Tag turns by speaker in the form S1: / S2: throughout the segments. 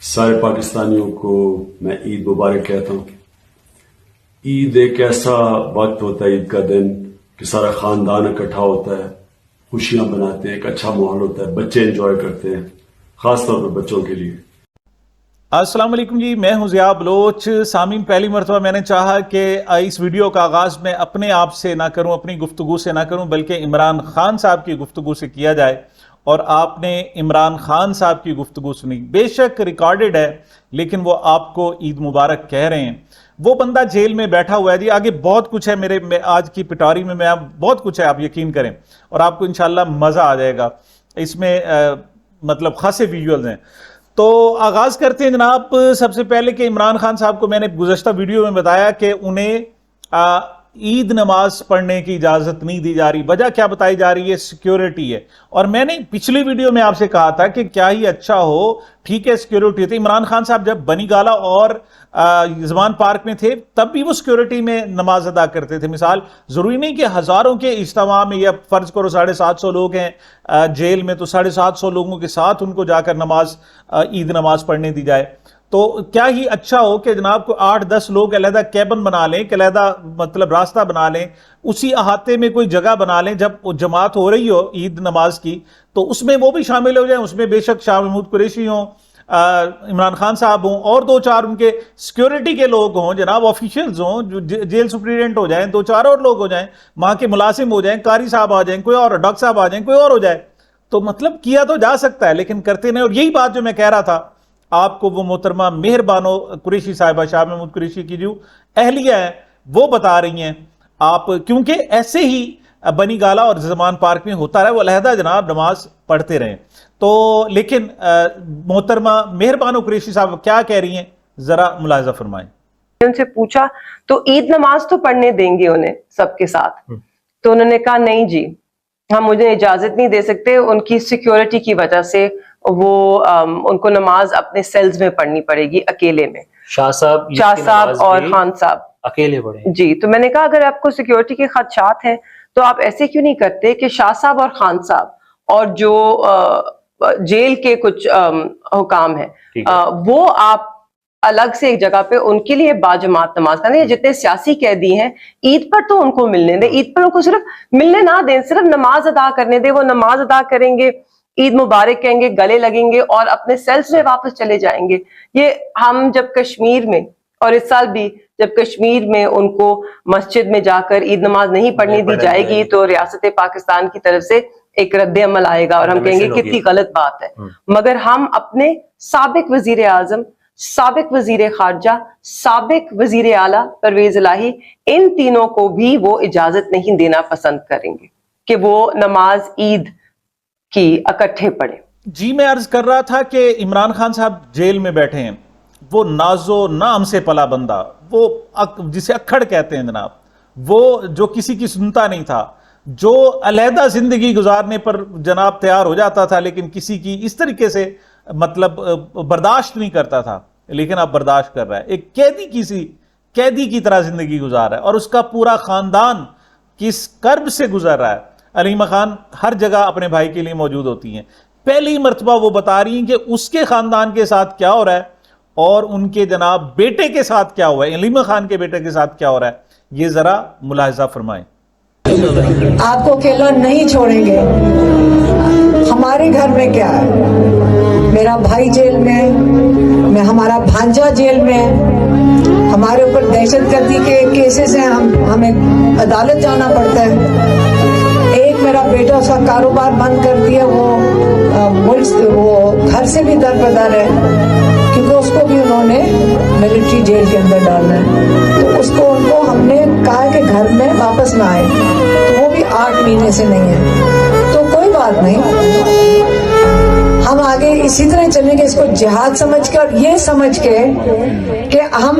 S1: سارے پاکستانیوں کو میں عید مبارک کہتا ہوں۔ عید ایک ایسا وقت ہوتا ہے، عید کا دن، کہ سارا خاندان اکٹھا ہوتا ہے، خوشیاں مناتے ہیں، ایک اچھا ماحول ہوتا ہے، بچے انجوائے کرتے ہیں، خاص طور پر بچوں کے لیے۔
S2: السلام علیکم جی، میں ہوں ضیاء بلوچ۔ سامعین، پہلی مرتبہ میں نے چاہا کہ اس ویڈیو کا آغاز میں اپنے آپ سے نہ کروں، اپنی گفتگو سے نہ کروں، بلکہ عمران خان صاحب کی گفتگو سے کیا جائے۔ اور آپ نے عمران خان صاحب کی گفتگو سنی، بے شک ریکارڈڈ ہے، لیکن وہ آپ کو عید مبارک کہہ رہے ہیں۔ وہ بندہ جیل میں بیٹھا ہوا ہے جی، آگے بہت کچھ ہے میرے آج کی پٹاری میں بہت کچھ ہے، آپ یقین کریں، اور آپ کو انشاءاللہ مزہ آ جائے گا۔ اس میں مطلب خاصے ویژولز ہیں۔ تو آغاز کرتے ہیں جناب، سب سے پہلے کہ عمران خان صاحب کو میں نے گزشتہ ویڈیو میں بتایا کہ انہیں عید نماز پڑھنے کی اجازت نہیں دی جا رہی۔ وجہ کیا بتائی جا رہی ہے؟ سیکیورٹی ہے۔ اور میں نے پچھلی ویڈیو میں آپ سے کہا تھا کہ کیا ہی اچھا ہو، ٹھیک ہے سیکیورٹی ہوتی۔ عمران خان صاحب جب بنی گالا اور زمان پارک میں تھے تب بھی وہ سیکیورٹی میں نماز ادا کرتے تھے۔ مثال ضروری نہیں کہ ہزاروں کے اجتماع میں، یا فرض کرو 750 لوگ ہیں جیل میں، تو 750 لوگوں کے ساتھ ان کو جا کر عید نماز پڑھنے دی جائے۔ تو کیا ہی اچھا ہو کہ جناب کو 8-10 لوگ علیحدہ کیبن بنا لیں، علیحدہ مطلب راستہ بنا لیں، اسی احاطے میں کوئی جگہ بنا لیں، جب جماعت ہو رہی ہو عید نماز کی تو اس میں وہ بھی شامل ہو جائیں۔ اس میں بے شک شاہ محمود قریشی ہوں، عمران خان صاحب ہوں، اور 2-4 ان کے سیکیورٹی کے لوگ ہوں، جناب آفیشلز ہوں، جو جیل سپریڈنٹ ہو جائیں، 2-4 اور لوگ ہو جائیں، وہاں کے ملازم ہو جائیں، قاری صاحب آ جائیں، کوئی اور ڈاکٹر صاحب آ جائیں، کوئی اور ہو جائے۔ تو مطلب کیا تو جا سکتا ہے، لیکن کرتے نہیں۔ اور یہی بات جو میں کہہ رہا تھا آپ کو، وہ محترمہ مہر بانو قریشی صاحبہ، شاہ محمود قریشی کی جو اہلیہ ہیں، وہ بتا رہی ہیں آپ، کیونکہ ایسے ہی بنی گالا اور زمان پارک میں ہوتا رہا، وہ علیحدہ جناب نماز پڑھتے رہیں۔ تو لیکن محترمہ مہر بانو قریشی صاحب کیا کہہ رہی ہیں، ذرا ملاحظہ فرمائیں۔
S3: ان سے پوچھا تو عید نماز تو پڑھنے دیں گے انہیں سب کے ساتھ، تو انہوں نے کہا نہیں جی، ہم مجھے اجازت نہیں دے سکتے، ان کی سیکیورٹی کی وجہ سے وہ ان کو نماز اپنے سیلز میں پڑھنی پڑے گی اکیلے میں۔ شاہ صاحب اور خان صاحب اکیلے پڑھیں جی۔ تو میں نے کہا اگر آپ کو سیکیورٹی کے خدشات ہیں تو آپ ایسے کیوں نہیں کرتے کہ شاہ صاحب اور خان صاحب اور جو جیل کے کچھ حکام ہیں وہ آپ الگ سے ایک جگہ پہ ان کے لیے باجماعت نماز کریں۔ جتنے سیاسی قیدی ہیں عید پر تو ان کو ملنے دیں، عید پر ان کو صرف ملنے نہ دیں، صرف نماز ادا کرنے دیں۔ وہ نماز ادا کریں گے، عید مبارک کہیں گے، گلے لگیں گے اور اپنے سیلز میں واپس چلے جائیں گے۔ یہ ہم جب کشمیر میں، اور اس سال بھی جب کشمیر میں ان کو مسجد میں جا کر عید نماز نہیں پڑھنے دی جائے گی تو ریاست پاکستان کی طرف سے ایک رد عمل آئے گا اور ہم کہیں گے کتنی غلط بات ہے۔ مگر ہم اپنے سابق وزیر اعظم، سابق وزیر خارجہ، سابق وزیر اعلیٰ پرویز الہی، ان تینوں کو بھی وہ اجازت نہیں دینا پسند کریں گے کہ وہ نماز عید کی اکٹھے پڑھیں۔
S2: جی میں عرض کر رہا تھا کہ عمران خان صاحب جیل میں بیٹھے ہیں، وہ نازو نام سے پلا بندہ، وہ جسے اکھڑ کہتے ہیں جناب، وہ جو کسی کی سنتا نہیں تھا، جو علیحدہ زندگی گزارنے پر جناب تیار ہو جاتا تھا لیکن کسی کی اس طریقے سے مطلب برداشت نہیں کرتا تھا، لیکن اب برداشت کر رہا ہے۔ ایک قیدی کی طرح زندگی گزار رہا ہے، اور اس کا پورا خاندان کس کرب سے گزر رہا ہے۔ علیمہ خان ہر جگہ اپنے بھائی کے لیے موجود ہوتی ہیں، پہلی مرتبہ وہ بتا رہی ہیں کہ اس کے خاندان کے ساتھ کیا ہو رہا ہے اور ان کے جناب بیٹے کے ساتھ کیا ہوا ہے، علیمہ خان کے بیٹے کے ساتھ کیا ہو رہا ہے، یہ ذرا ملاحظہ فرمائیں۔
S4: آپ کو اکیلا نہیں چھوڑیں گے۔ ہمارے گھر میں کیا ہے، میرا بھائی جیل میں ہمارا بھانجا جیل میں، ہمارے اوپر دہشت گردی کے کیسز ہیں، ہمیں عدالت جانا پڑتا ہے۔ ایک میرا بیٹا، اس کا کاروبار بند کر دیا، وہ گھر سے بھی دربدر ہے کیونکہ اس کو بھی انہوں نے ملٹری جیل کے اندر ڈالنا ہے۔ تو اس کو ہم نے کہا کہ گھر میں واپس نہ آئے، تو وہ بھی 8 مہینے سے نہیں ہے۔ تو کوئی بات نہیں، ہم آگے اسی طرح چلیں گے، اس کو جہاد سمجھ کر، یہ سمجھ کے کہ ہم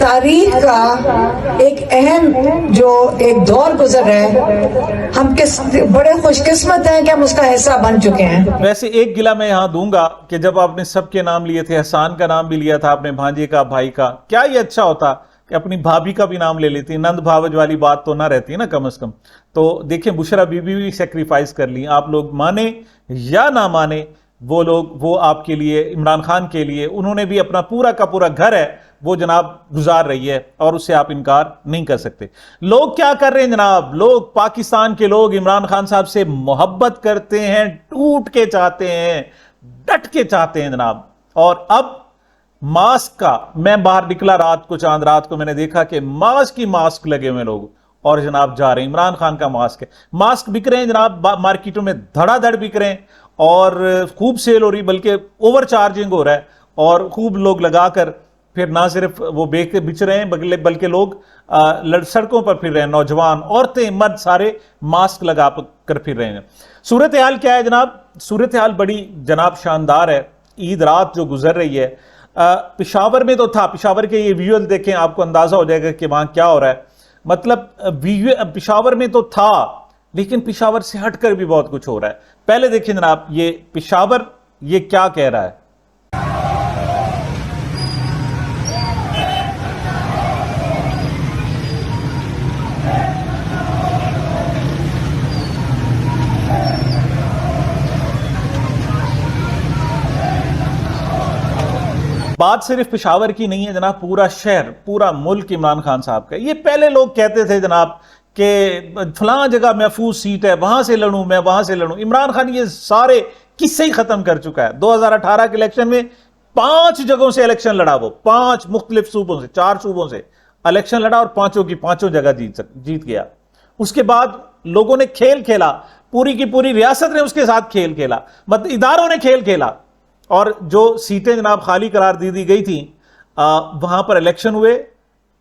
S4: تاریخ کا ایک اہم جو ایک دور گزر رہا ہے، ہم بڑے خوش قسمت ہیں کہ ہم اس کا حصہ بن چکے ہیں۔
S2: ویسے ایک گلہ میں یہاں دوں گا کہ جب آپ نے سب کے نام لیے تھے، احسان کا نام بھی لیا تھا، اپنے بھانجے کا، بھائی کا، کیا یہ اچھا ہوتا کہ اپنی بھابھی کا بھی نام لے لیتی، نند بھاوج والی بات تو نہ رہتی نا کم از کم۔ تو دیکھیں بشرا بی بی بھی سیکریفائز کر لی، آپ لوگ مانے یا نہ مانے، وہ لوگ وہ آپ کے لیے عمران خان کے لیے انہوں نے بھی اپنا پورا کا پورا گھر ہے وہ جناب گزار رہی ہے اور اس سے آپ انکار نہیں کر سکتے. لوگ کیا کر رہے ہیں جناب؟ لوگ پاکستان کے لوگ عمران خان صاحب سے محبت کرتے ہیں, ٹوٹ کے چاہتے ہیں, ڈٹ کے چاہتے ہیں جناب. اور اب ماسک کا, میں باہر نکلا رات کو, چاند رات کو میں نے دیکھا کہ ماسک ہی ماسک لگے ہوئے لوگ اور جناب جا رہے ہیں. عمران خان کا ماسک ہے, ماسک بک رہے ہیں جناب مارکیٹوں میں دھڑا دھڑ بک رہے ہیں اور خوب سیل ہو رہی, بلکہ اوور چارجنگ ہو رہا ہے اور خوب لوگ لگا کر پھر نہ صرف وہ بچ رہے ہیں بلکہ لوگ سڑکوں پر پھر رہے ہیں, نوجوان, عورتیں, مرد سارے ماسک لگا کر پھر رہے ہیں. صورتحال کیا ہے جناب؟ صورتحال بڑی جناب شاندار ہے. عید رات جو گزر رہی ہے پشاور میں تو تھا, پشاور کے یہ ویژول دیکھیں آپ کو اندازہ ہو جائے گا کہ وہاں کیا ہو رہا ہے. مطلب پشاور میں تو تھا لیکن پشاور سے ہٹ کر بھی بہت کچھ ہو رہا ہے. پہلے دیکھیں جناب یہ پشاور یہ کیا کہہ رہا ہے. بات صرف پشاور کی نہیں ہے جناب, پورا شہر, پورا ملک عمران خان صاحب کا. یہ پہلے لوگ کہتے تھے جناب کہ فلاں جگہ محفوظ سیٹ ہے, وہاں سے لڑوں میں, وہاں سے لڑوں. عمران خان یہ سارے قصے ہی ختم کر چکا ہے. 2018 کے الیکشن میں 5 جگہوں سے الیکشن لڑا, وہ 5 مختلف صوبوں سے, 4 صوبوں سے الیکشن لڑا اور 5 کی 5 جگہ جیت گیا. اس کے بعد لوگوں نے کھیل کھیلا, پوری کی پوری ریاست نے اس کے ساتھ کھیل کھیلا, مطلب اداروں نے کھیل کھیلا. اور جو سیٹیں جناب خالی قرار دی گئی تھیں وہاں پر الیکشن ہوئے,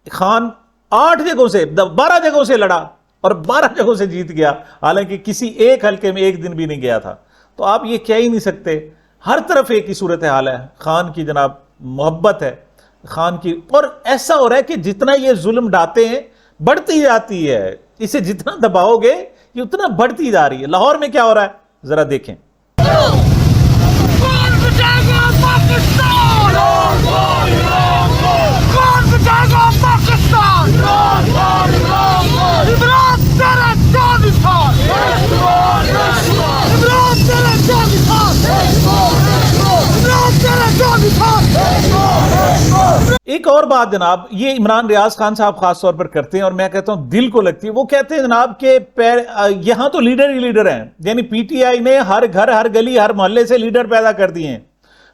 S2: خان 8 جگہوں سے 12 جگہوں سے لڑا اور 12 جگہوں سے جیت گیا, حالانکہ کسی ایک حلقے میں ایک دن بھی نہیں گیا تھا. تو آپ یہ کہہ ہی نہیں سکتے, ہر طرف ایک ہی صورتحال ہے. خان کی جناب محبت ہے خان کی, اور ایسا ہو رہا ہے کہ جتنا یہ ظلم ڈھاتے ہیں بڑھتی جاتی ہے, اسے جتنا دباؤ گے یہ اتنا بڑھتی جا رہی ہے. لاہور میں کیا ہو رہا ہے ذرا دیکھیں. ایک اور بات جناب, یہ عمران ریاض خان صاحب خاص طور پر کرتے ہیں اور میں کہتا ہوں دل کو لگتی ہے. وہ کہتے ہیں جناب کہ یہاں تو لیڈر ہی لیڈر ہیں, یعنی پی ٹی آئی نے ہر گھر, ہر گلی, ہر محلے سے لیڈر پیدا کر دیے ہیں.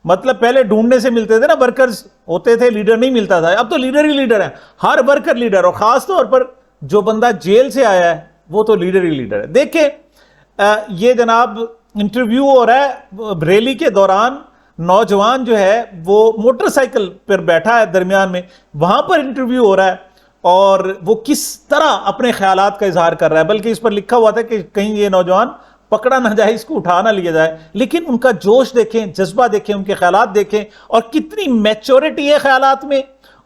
S2: مطلب پہلے ڈھونڈنے سے ملتے تھے نا, ورکرز ہوتے تھے, لیڈر نہیں ملتا تھا. اب تو لیڈر ہی لیڈر ہیں, ہر ورکر لیڈر, اور خاص طور پر جو بندہ جیل سے آیا ہے وہ تو لیڈر ہی لیڈر ہے. دیکھیں یہ جناب انٹرویو ہو رہا ہے ریلی کے دوران, نوجوان جو ہے وہ موٹر سائیکل پر بیٹھا ہے درمیان میں, وہاں پر انٹرویو ہو رہا ہے اور وہ کس طرح اپنے خیالات کا اظہار کر رہا ہے. بلکہ اس پر لکھا ہوا تھا کہ کہیں یہ نوجوان پکڑا نہ جائے, اس کو اٹھا نہ لیا جائے. لیکن ان کا جوش دیکھیں, جذبہ دیکھیں, ان کے خیالات دیکھیں, اور کتنی میچورٹی ہے خیالات میں,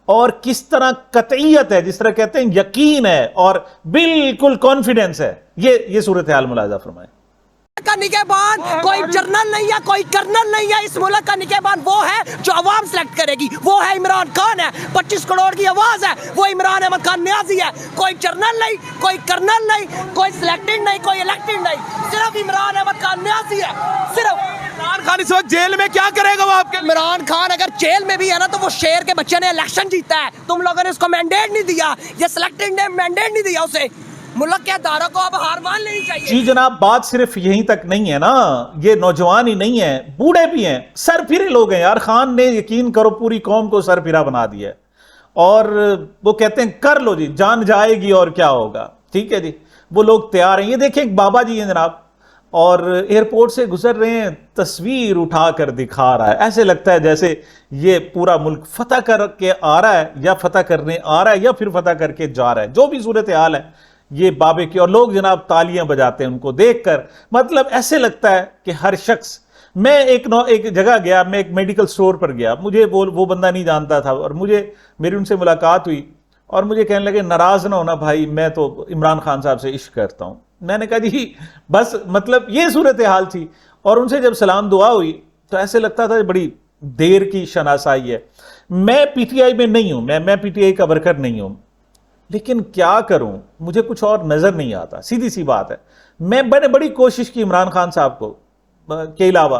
S2: اور کس طرح قطعیت ہے, جس طرح کہتے ہیں یقین ہے اور بالکل کانفیڈنس ہے. یہ صورتحال ملاحظہ فرمائیں.
S5: کا نگہبان کوئی جنرل نہیں ہے, کوئی کرنل نہیں ہے. اس ملک کا نگہبان وہ ہے جو عوام سلیکٹ کرے گی, وہ ہے عمران خان ہے. 25 کروڑ کی آواز ہے, وہ عمران احمد خان نیازی ہے. کوئی جنرل نہیں, کوئی کرنل نہیں, کوئی سلیکٹڈ نہیں, کوئی الیکٹڈ نہیں, صرف عمران احمد خان نیازی ہے. صرف
S6: عمران خان اس وقت جیل میں کیا کرے گا وہ آپ کے؟
S5: عمران خان اگر جیل میں بھی ہے نا تو وہ شیر کے بچے نے الیکشن جیتا ہے, تم لوگوں نے اس کو مینڈیٹ نہیں دیا, یہ سلیکٹڈ نے مینڈیٹ نہیں دیا اسے. ملک کے اداروں کو اب ہار مان لینی چاہیے.
S2: جی جناب, بات صرف یہیں تک نہیں ہے نا, یہ نوجوان ہی نہیں ہیں, بوڑھے بھی ہیں, سر پھرے لوگ ہیں یار. خان نے یقین کرو پوری قوم کو سر پھرا بنا دیا ہے, اور وہ کہتے ہیں کر لو جی, جان جائے گی اور کیا ہوگا. ٹھیک ہے جی, وہ لوگ تیار ہیں. یہ دیکھیں ایک بابا جی ہیں جناب, اور ایئرپورٹ سے گزر رہے ہیں, تصویر اٹھا کر دکھا رہا ہے. ایسے لگتا ہے جیسے یہ پورا ملک فتح کر کے آ رہا ہے, یا فتح کرنے آ رہا ہے, یا پھر فتح کر کے جا رہا ہے. جو بھی صورتحال ہے یہ بابے کی, اور لوگ جناب تالیاں بجاتے ہیں ان کو دیکھ کر. مطلب ایسے لگتا ہے کہ ہر شخص, میں ایک جگہ گیا, میں ایک میڈیکل سٹور پر گیا, مجھے وہ بندہ نہیں جانتا تھا, اور میری ان سے ملاقات ہوئی, اور مجھے کہنے لگے ناراض نہ ہونا بھائی, میں تو عمران خان صاحب سے عشق کرتا ہوں. میں نے کہا جی بس, مطلب یہ صورتحال تھی. اور ان سے جب سلام دعا ہوئی تو ایسے لگتا تھا بڑی دیر کی شناسائی ہے. میں پی ٹی آئی میں نہیں ہوں, میں پی ٹی آئی کا ورکر نہیں ہوں, لیکن کیا کروں, مجھے کچھ اور نظر نہیں آتا. سیدھی سی بات ہے, میں بڑی کوشش کی عمران خان صاحب کو کے علاوہ